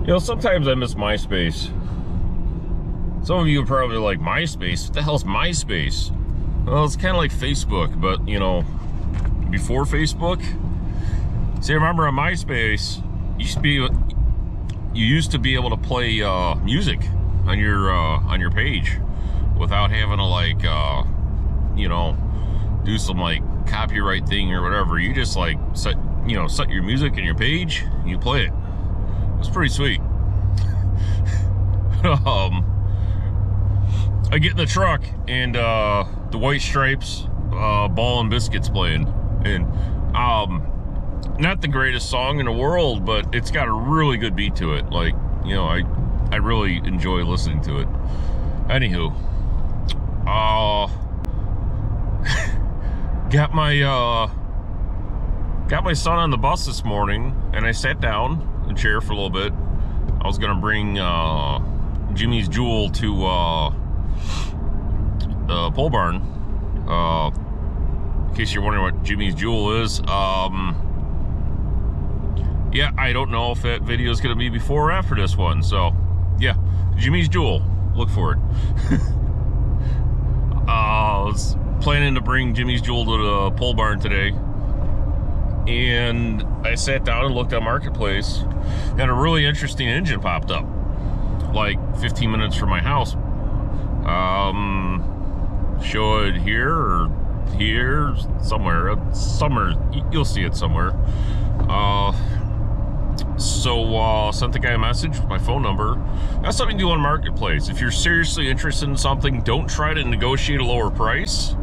You know, sometimes I miss MySpace. Some of you are probably like, MySpace? What the hell's MySpace? Well, it's kind of like Facebook, but, you know, before Facebook. See, I remember on MySpace, you used to be able to play music on your page without having to, like, you know, do some, like, copyright thing or whatever. You just, like, set your music in your page, and you play it. It was pretty sweet. I get in the truck, and the White Stripes, Ball and Biscuits playing, and not the greatest song in the world, but it's got a really good beat to it. Like, you know, I really enjoy listening to it. Anywho, got my son on the bus this morning, and I sat down in the chair for a little bit. I was gonna bring Jimmy's Jewel to the pole barn. In case you're wondering what Jimmy's Jewel is, yeah, I don't know if that video is gonna be before or after this one. So, yeah, Jimmy's Jewel. Look for it. I was planning to bring Jimmy's Jewel to the pole barn today, and I sat down and looked at Marketplace, and a really interesting engine popped up, like 15 minutes from my house. Show it here or here, somewhere. You'll see it somewhere. So sent the guy a message with my phone number. That's something to do on Marketplace. If you're seriously interested in something, don't try to negotiate a lower price.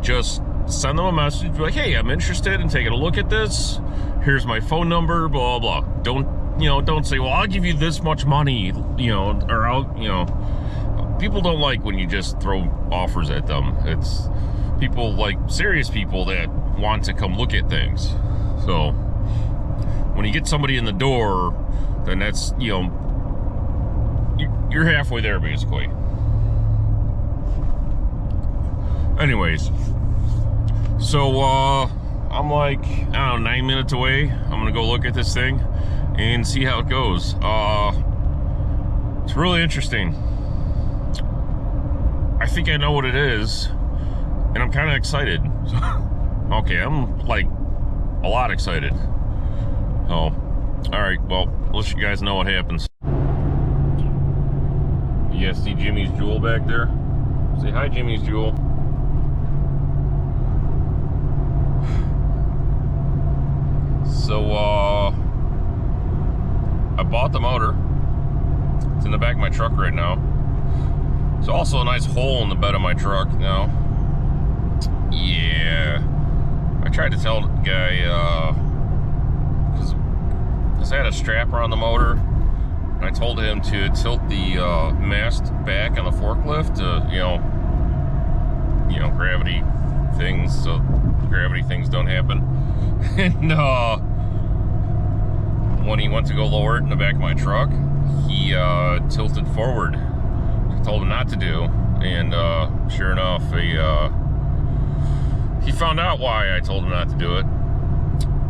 Just send them a message, be like, hey, I'm interested in taking a look at this. Here's my phone number, blah, blah, blah. Don't say, well, I'll give you this much money, or I'll, people don't like when you just throw offers at them. It's people, like serious people, that want to come look at things. So when you get somebody in the door, then that's, you're halfway there, basically. Anyways, so I'm like, I don't know, 9 minutes away. I'm gonna go look at this thing and see how it goes. It's really interesting. I think I know what it is, and I'm kind of excited. Okay, I'm like a lot excited. Oh, all right, well, I'll let you guys know what happens. You guys see Jimmy's Jewel back there? Say hi, Jimmy's Jewel. So, I bought the motor. It's in the back of my truck right now. There's also a nice hole in the bed of my truck now. Yeah. I tried to tell the guy, because I had a strap around the motor, and I told him to tilt the mast back on the forklift to, gravity things, so gravity things don't happen. And when he went to go lower it in the back of my truck, he tilted forward. I told him not to do, and sure enough, he found out why I told him not to do it.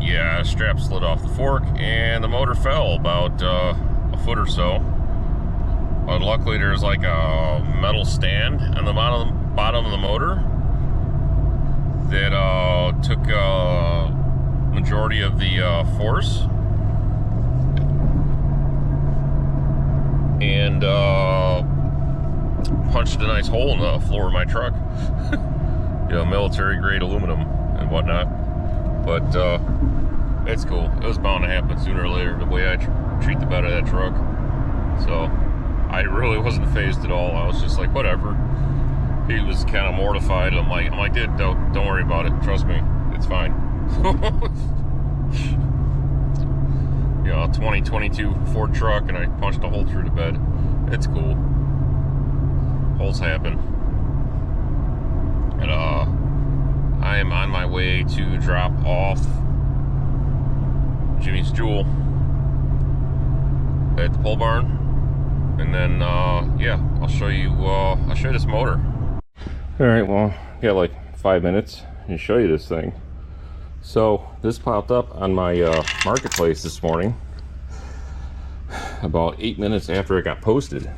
Yeah, strap slid off the fork, and the motor fell about a foot or so. But luckily, there's like a metal stand on the bottom of the motor that took majority of the force, and punched a nice hole in the floor of my truck. Military grade aluminum and whatnot. But it's cool. It was bound to happen sooner or later, the way I treat the bed of that truck. So I really wasn't fazed at all. I was just like, whatever. He was kind of mortified. I'm like, dude, don't worry about it. Trust me, it's fine. A 2022 Ford truck, and I punched a hole through the bed. It's cool. Holes happen. And I am on my way to drop off Jimmy's Jewel at the pole barn, and then yeah, I'll show you this motor. All right, well, got like 5 minutes to show you this thing. So this popped up on my marketplace this morning. about 8 minutes after it got posted.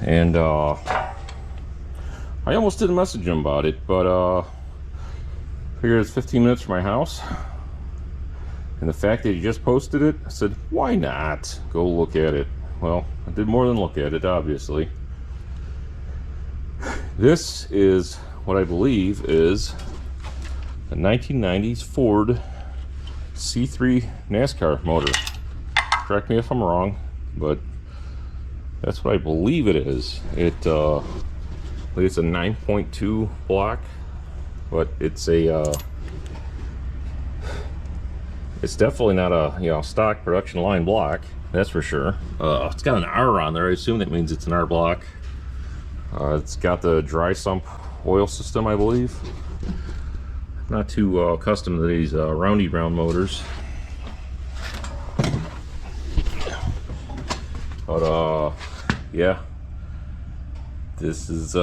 And I almost didn't message him about it, but figured it's 15 minutes from my house. And the fact that he just posted it, I said, why not go look at it? Well, I did more than look at it, obviously. This is what I believe is a 1990s Ford C3 NASCAR motor. Correct me if I'm wrong, but that's what I believe it is. I believe it's a 9.2 block, but it's a it's definitely not a stock production line block, that's for sure. It's got an R on there. I assume that means it's an R block. It's got the dry sump oil system, I believe. Not too accustomed to these roundy round motors, but yeah, this is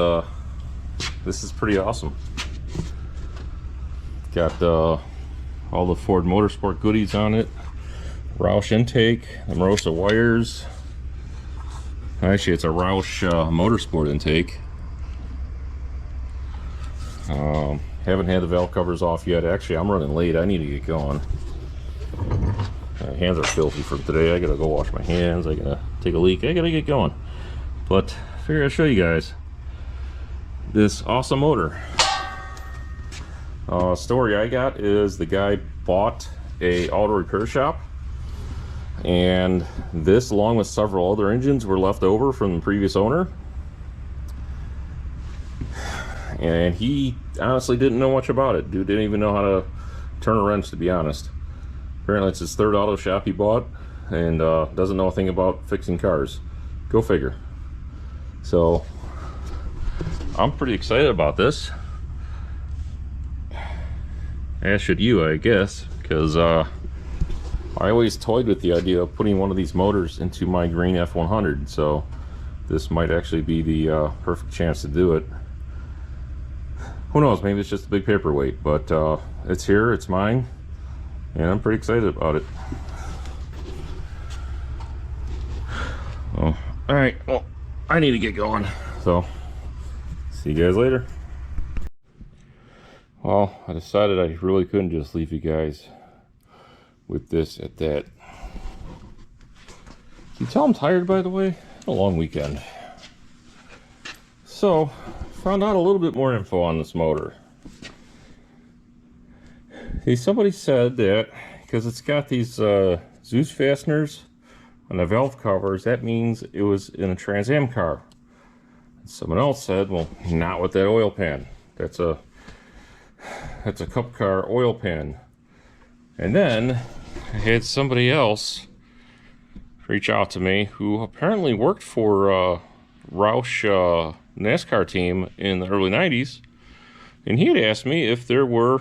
pretty awesome. Got all the Ford Motorsport goodies on it. Roush intake, the Morosa wires. Actually, it's a Roush Motorsport intake. Haven't had the valve covers off yet. Actually, I'm running late. I need to get going. My hands are filthy from today. I gotta go wash my hands. I gotta take a leak. I gotta get going. But I figured I'd show you guys this awesome motor. Story I got is the guy bought a auto repair shop, and this, along with several other engines, were left over from the previous owner. And he honestly didn't know much about it. Dude didn't even know how to turn a wrench, to be honest. Apparently it's his third auto shop he bought, and doesn't know a thing about fixing cars. Go figure. So I'm pretty excited about this, as should you, I guess, because I always toyed with the idea of putting one of these motors into my green F100, so this might actually be the perfect chance to do it. Who knows, maybe it's just a big paperweight, but it's here, it's mine, and I'm pretty excited about it. Oh, all right, well, I need to get going, so see you guys later. Well, I decided I really couldn't just leave you guys with this at that. Can you tell I'm tired, by the way? A long weekend. So, found out a little bit more info on this motor. See, somebody said that because it's got these Zeus fasteners on the valve covers, that means it was in a Trans Am car. Someone else said, well, not with that oil pan. That's a Cup car oil pan. And then I had somebody else reach out to me who apparently worked for Roush NASCAR team in the early 90s, and he had asked me if there were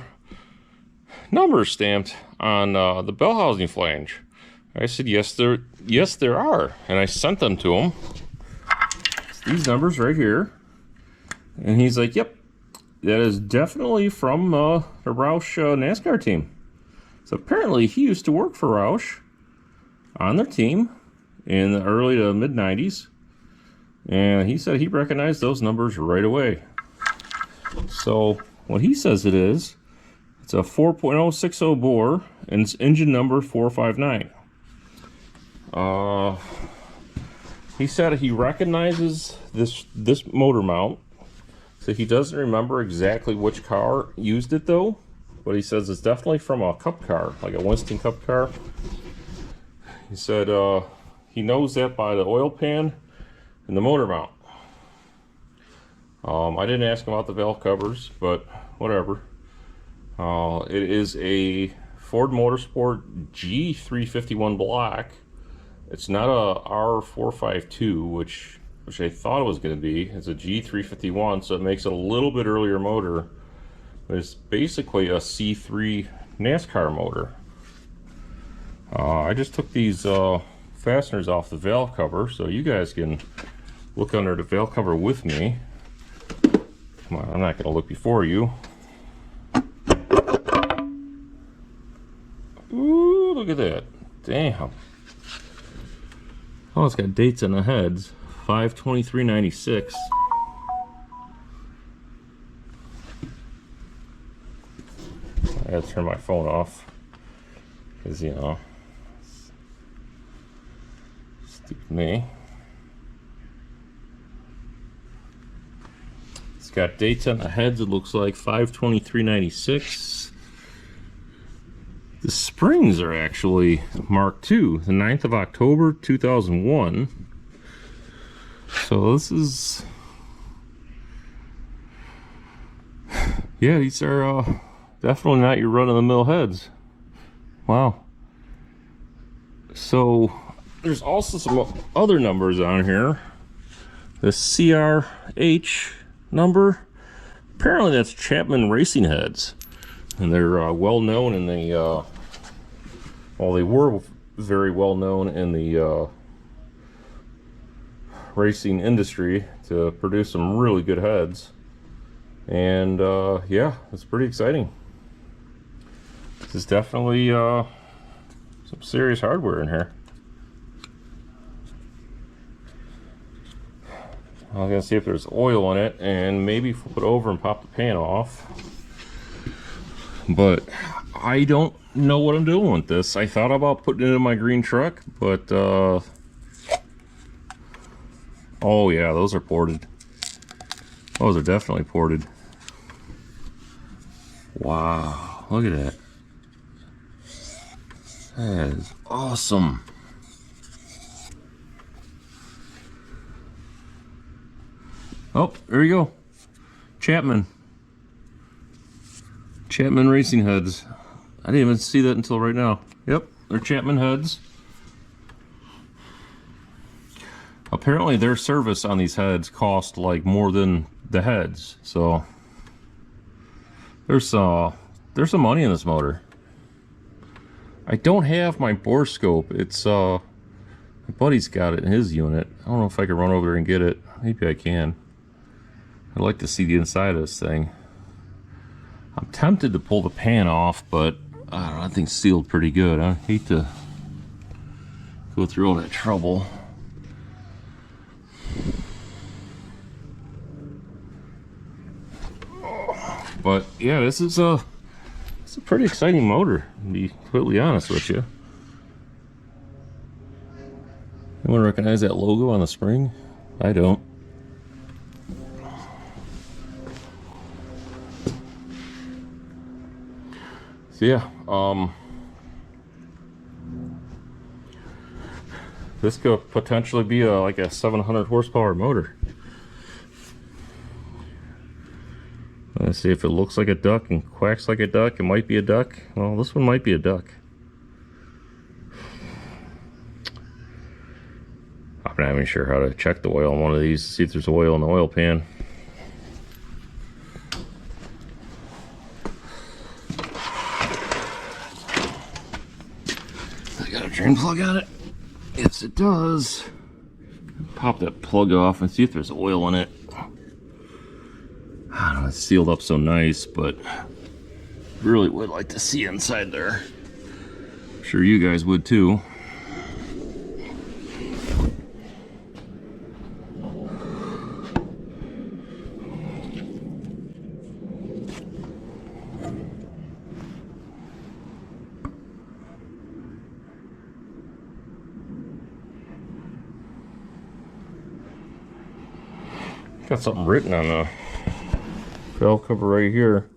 numbers stamped on the bell housing flange. I said yes there are, and I sent them to him. It's these numbers right here, and he's like, yep, that is definitely from the Roush NASCAR team. So apparently he used to work for Roush on their team in the early to mid 90s. And he said he recognized those numbers right away. So what he says it's a 4.060 bore, and it's engine number 459. He said he recognizes this motor mount. So he doesn't remember exactly which car used it though, but he says it's definitely from a Cup car, like a Winston Cup car. He said he knows that by the oil pan and the motor mount. I didn't ask him about the valve covers, but whatever. It is a Ford Motorsport G351 block. It's not a R452, which I thought it was going to be. It's a G351, so it makes it a little bit earlier motor. But it's basically a C3 NASCAR motor. I just took these fasteners off the valve cover, so you guys can look under the valve cover with me. Come on, I'm not going to look before you. Ooh, look at that. Damn. Oh, it's got dates on the heads. 5/23/96. I gotta turn my phone off. Because, you know, stupid me. It's got dates on the heads, it looks like 5/23/96. The springs are actually marked too, the 9th of October 2001. So this is, yeah, these are definitely not your run-of-the-mill heads. Wow. So there's also some other numbers on here. The CRH number, apparently that's Chapman Racing heads, and they're well known in the well, they were very well known in the racing industry to produce some really good heads. And yeah, it's pretty exciting. This is definitely some serious hardware in here. I'm gonna see if there's oil in it, and maybe flip it over and pop the pan off. But I don't know what I'm doing with this. I thought about putting it in my green truck, but oh yeah, those are ported. Those are definitely ported. Wow, look at that. That is awesome. Oh, there you go. Chapman Racing heads. I didn't even see that until right now. Yep, they're Chapman heads. Apparently their service on these heads cost like more than the heads. So there's some money in this motor. I don't have my bore scope. It's my buddy's got it in his unit. I don't know if I can run over there and get it. Maybe I can. I'd like to see the inside of this thing. I'm tempted to pull the pan off, but I don't know, that thing's sealed pretty good. I hate to go through all that trouble. But yeah, it's a pretty exciting motor, to be completely honest with you. Anyone recognize that logo on the spring? I don't. So yeah, this could potentially be like a 700 horsepower motor. Let's see if it looks like a duck and quacks like a duck. It might be a duck. Well, this one might be a duck. I'm not even sure how to check the oil on one of these to see if there's oil in the oil pan. I got a drain plug on it. Yes, it does. Pop that plug off and see if there's oil in it. I don't know, it's sealed up so nice, but really would like to see inside there. I'm sure you guys would too. Got something written on the valve cover right here.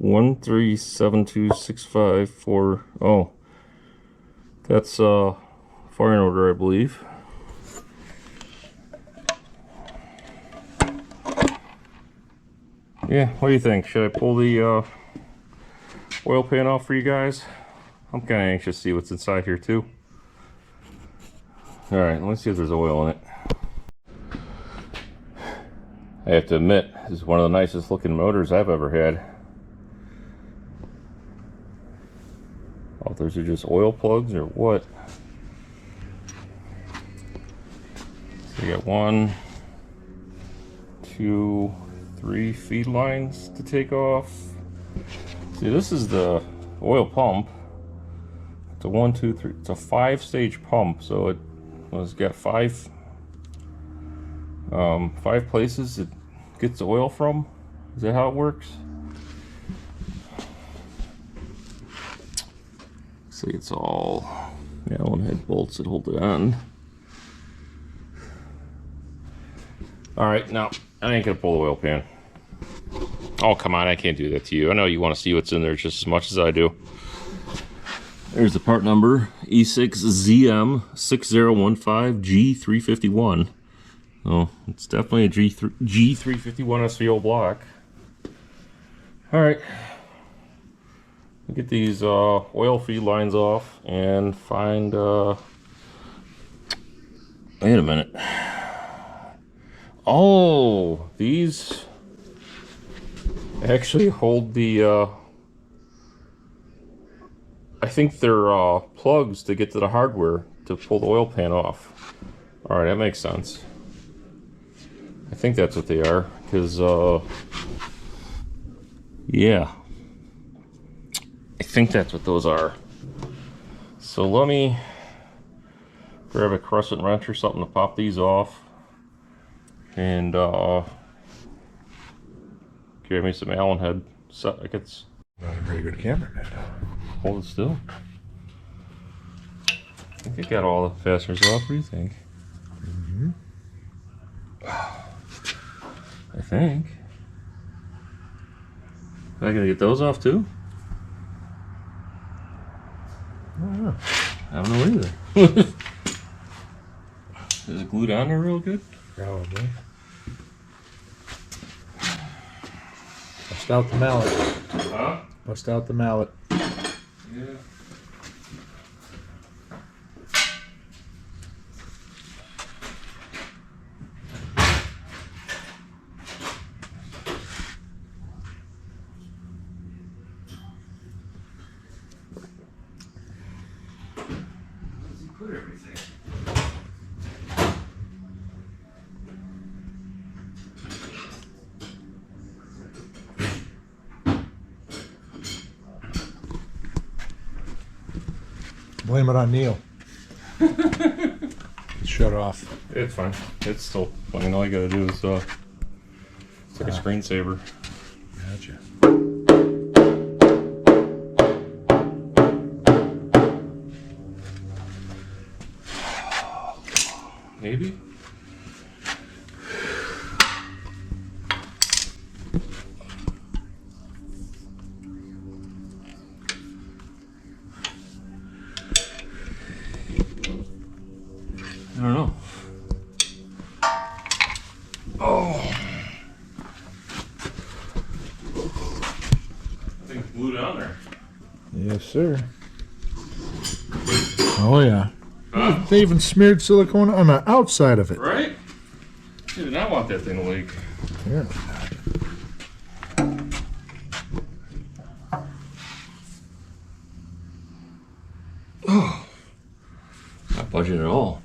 1372654. Oh, that's fire order, I believe. Yeah, what do you think? Should I pull the oil pan off for you guys? I'm kind of anxious to see what's inside here too. All right, let's see if there's oil in it. I have to admit, this is one of the nicest looking motors I've ever had. Oh, those are just oil plugs or what? So you got 1, 2, 3 feed lines to take off. See, this is the oil pump. It's a 1, 2, 3. It's a 5-stage pump, so it Well, it's got five places it gets the oil from. Is that how it works? See, it's all, yeah, one head bolts that hold it on. All right, now I ain't gonna pull the oil pan. Oh, come on, I can't do that to you. I know you want to see what's in there just as much as I do. There's the part number, E6ZM6015G351. Oh, it's definitely a G351 SVO block. All right, get these oil feed lines off and find, wait a minute. Oh, these actually hold the, I think they're plugs to get to the hardware to pull the oil pan off. All right, that makes sense. I think that's what they are, because, yeah. I think that's what those are. So let me grab a crescent wrench or something to pop these off. And, give me some Allen head sockets. Not a very good cameraman. Hold it still. I think I got all the fasteners off. What do you think? Mm-hmm. I think. Am I gonna get those off too? Oh, I don't know either. Is it glued on there real good? probably. Bust out the mallet. Huh? Bust out the mallet. Yeah. Put everything. Blame it on Neil. Shut off. It's fine. It's still fine. All you gotta do is it's like a screensaver. Gotcha. Maybe. I don't know. Oh. I think it's glued on there. Yes, sir. Oh, yeah. Huh? They even smeared silicone on the outside of it. Right? You did not want that thing to leak. Yeah. Oh. Not budging at all.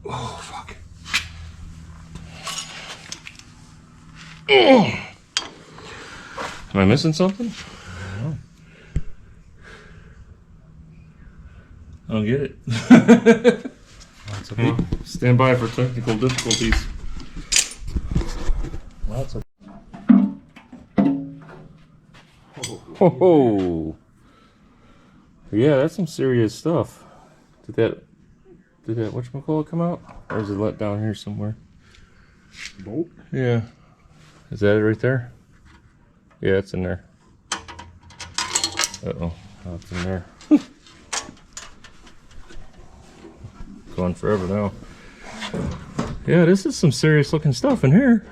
Oh, fuck. Oh. Am I missing something? No. I don't get it. That's a big. Stand by for technical difficulties. Well, that's a. Oh, yeah, that's some serious stuff. Did that whatchamacallit come out? Or is it let down here somewhere? Bolt? Yeah. Is that it right there? Yeah, it's in there. Uh-oh. Oh, it's in there. Going forever now. Yeah, this is some serious looking stuff in here.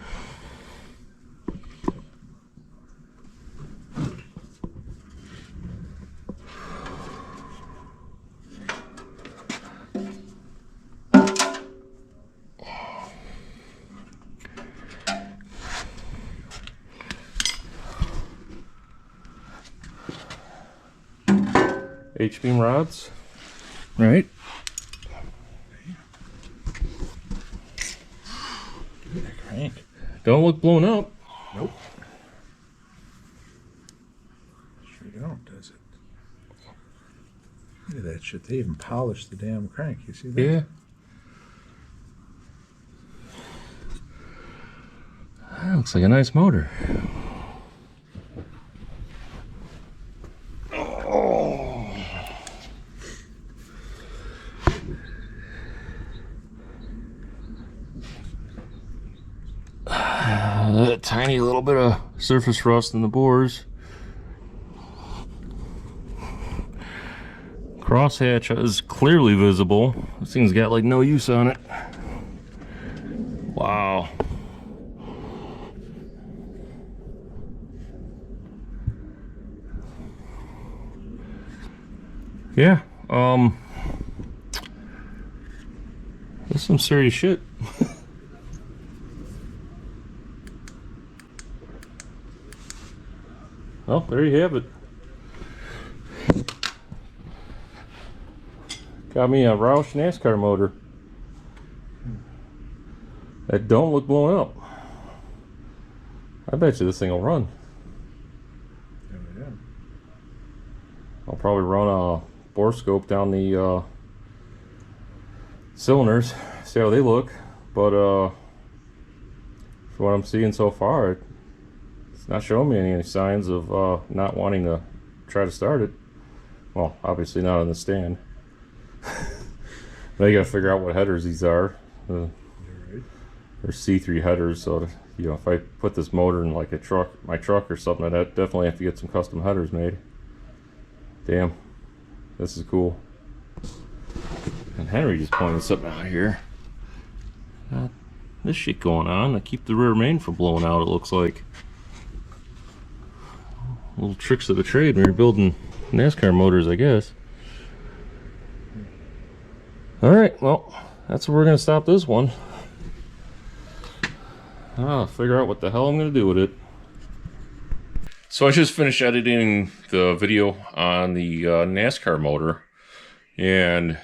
H-beam rods, right? Crank. Don't look blown up. Nope. Sure don't, does it? Look at that shit. They even polished the damn crank. You see that? Yeah. Looks like a nice motor. A tiny little bit of surface rust in the bores. Crosshatch is clearly visible. This thing's got like no use on it. Wow. Yeah, that's some serious shit. Well, there you have it. Got me a Roush NASCAR motor that don't look blown up. I bet you this thing will run. Yeah. I'll probably run a bore scope down the cylinders, see how they look. But for what I'm seeing so far, it's not showing me any signs of not wanting to try to start it. Well, obviously not on the stand. Now you gotta figure out what headers these are. You're right. They're C3 headers, so you know, if I put this motor in like a truck, my truck or something, I'd definitely have to get some custom headers made. Damn, this is cool. And Henry just pointed something out here. This shit going on to keep the rear main from blowing out, it looks like. Little tricks of the trade when you're building NASCAR motors, I guess. Alright, well, that's where we're going to stop this one. I'll figure out what the hell I'm going to do with it. So I just finished editing the video on the NASCAR motor and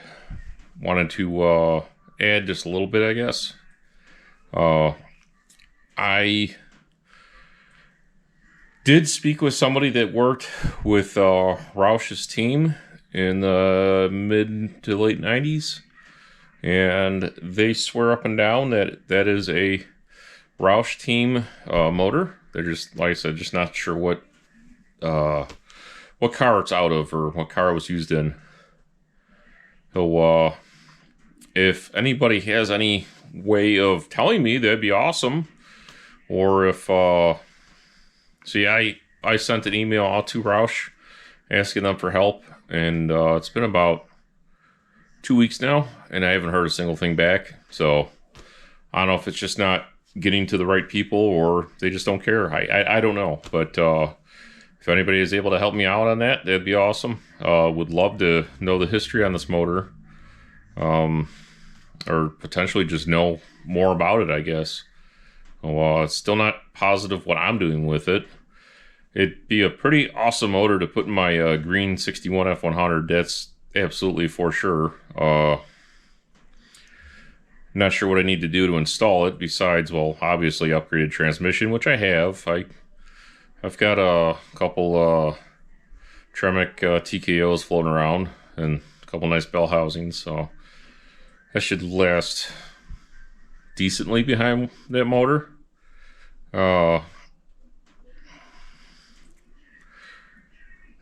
wanted to add just a little bit, I guess. I did speak with somebody that worked with Roush's team in the mid to late 90s, and they swear up and down that that is a Roush team motor. They're just, like I said, just not sure what car it's out of or what car it was used in. So if anybody has any way of telling me, that'd be awesome. Or if see, I sent an email out to Roush asking them for help, and it's been about 2 weeks now, and I haven't heard a single thing back. So I don't know if it's just not getting to the right people or they just don't care. I don't know, but if anybody is able to help me out on that, that'd be awesome. Would love to know the history on this motor, or potentially just know more about it, I guess. Well, it's still not positive what I'm doing with it. It'd be a pretty awesome motor to put in my green 61 F100. That's absolutely for sure. Not sure what I need to do to install it besides, well, obviously upgraded transmission, which I have. I've got a couple Tremec TKOs floating around and a couple nice bell housings, so that should last decently behind that motor.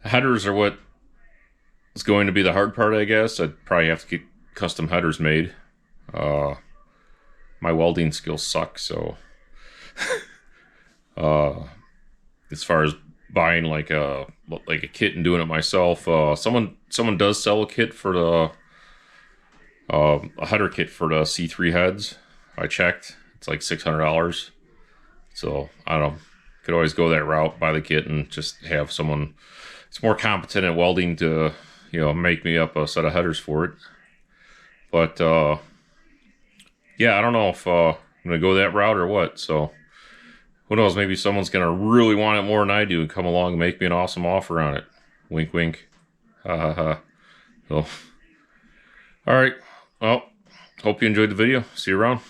Headers are what is going to be the hard part, I guess. I'd probably have to get custom headers made. My welding skills suck, so as far as buying like a kit and doing it myself, someone does sell a kit for the a header kit for the C3 heads. I checked, it's like $600. So I don't know, could always go that route, buy the kit and just have someone that's more competent at welding to, you know, make me up a set of headers for it. But yeah, I don't know if I'm gonna go that route or what. So who knows? Maybe someone's gonna really want it more than I do and come along and make me an awesome offer on it. Wink, wink. Ha ha ha. So, all right. Well, hope you enjoyed the video. See you around.